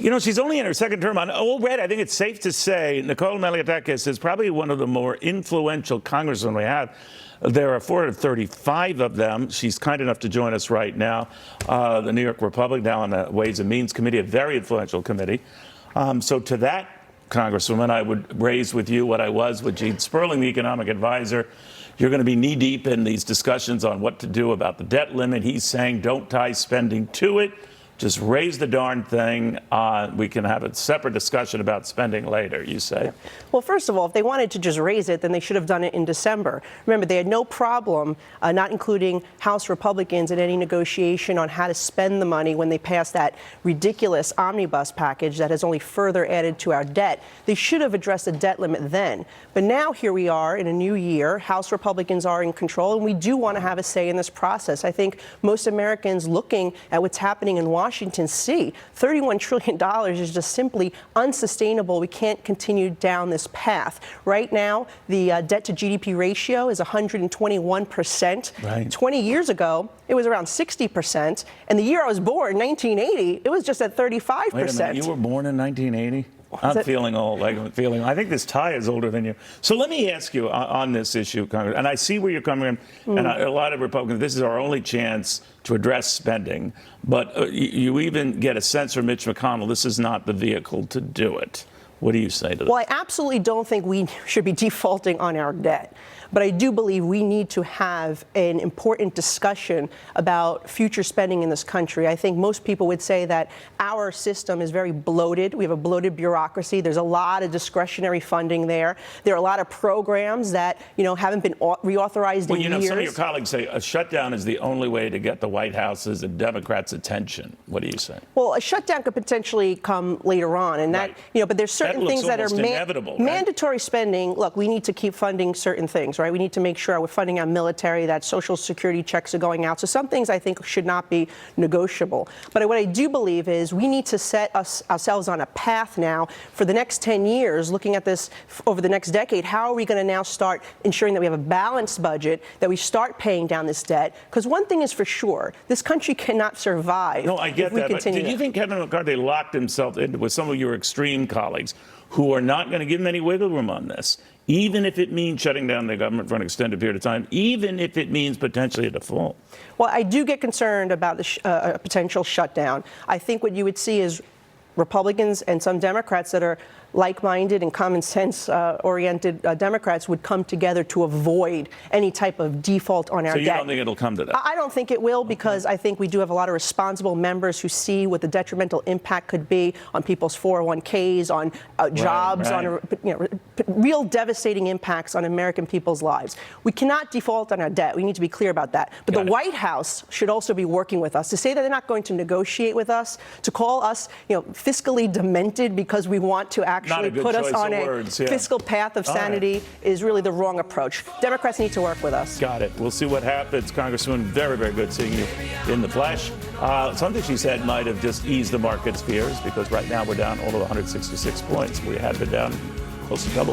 You know, she's only in her second term. Already, I think it's safe to say Nicole Malliotakis is probably one of the more influential congresswomen we have. There are 435 of them. She's kind enough to join us right now. The New York Republic, now on the Ways and Means Committee, a very influential committee. So to that Congresswoman, I would raise with you what I was with Gene Sperling, the economic advisor. You're going to be knee-deep in these discussions on what to do about the debt limit. He's saying don't tie spending to it. Just raise the darn thing. We can have a separate discussion about spending later, you say. Well, first of all, if they wanted to just raise it, then they should have done it in December. Remember, they had no problem not including House Republicans in any negotiation on how to spend the money when they passed that ridiculous omnibus package that has only further added to our debt. They should have addressed the debt limit then. But now here we are in a new year. House Republicans are in control, and we do want to have a say in this process. I think most Americans looking at what's happening in Washington see $31 trillion is just simply unsustainable. We can't continue down this path. Right now, the debt to GDP ratio is 121%. Right. 20 years ago, it was around 60%. And the year I was born, 1980, it was just at 35%. Wait a minute, you were born in 1980? I'm feeling old. I think this tie is older than you. So let me ask you on this issue, Congress, and I see where you're coming from, and a lot of Republicans, this is our only chance to address spending, but you even get a sense from Mitch McConnell, this is not the vehicle to do it. What do you say to that? Well, I absolutely don't think we should be defaulting on our debt. But I do believe we need to have an important discussion about future spending in this country. I think most people would say that our system is very bloated. We have a bloated bureaucracy. There's a lot of discretionary funding there. There are a lot of programs that, haven't been reauthorized in years. Some of your colleagues say a shutdown is the only way to get the White House's and Democrats' attention. What do you say? Well, a shutdown could potentially come later on, and that, but there's certain things that are inevitable, mandatory spending. Look, we need to keep funding certain things, right? We need to make sure we're funding our military, that Social Security checks are going out. So some things I think should not be negotiable. But what I do believe is we need to set ourselves on a path now for the next 10 years, looking at this over the next decade. How are we going to now start ensuring that we have a balanced budget, that we start paying down this debt? Because one thing is for sure, this country cannot survive. No, I get that. But did you think Kevin McCarthy locked himself into with some of your extreme colleagues who are not going to give him any wiggle room on this, even if it means shutting down the government for an extended period of time, even if it means potentially a default? Well, I do get concerned about the potential shutdown. I think what you would see is Republicans and some Democrats that are like-minded and common sense-oriented Democrats would come together to avoid any type of default on our debt. So you don't think it'll come to that? I don't think it will, because I think we do have a lot of responsible members who see what the detrimental impact could be on people's 401ks, on jobs, on real devastating impacts on American people's lives. We cannot default on our debt. We need to be clear about that. But the White House should also be working with us. To say that they're not going to negotiate with us, to call us, fiscally demented because we want to actually put us on a fiscal path of sanity is really the wrong approach. Democrats need to work with us. Got it. We'll see what happens. Congresswoman, very, very good seeing you in the flesh. Something she said might have just eased the market's fears, because right now we're down all of 166 points. We had been down close to double that.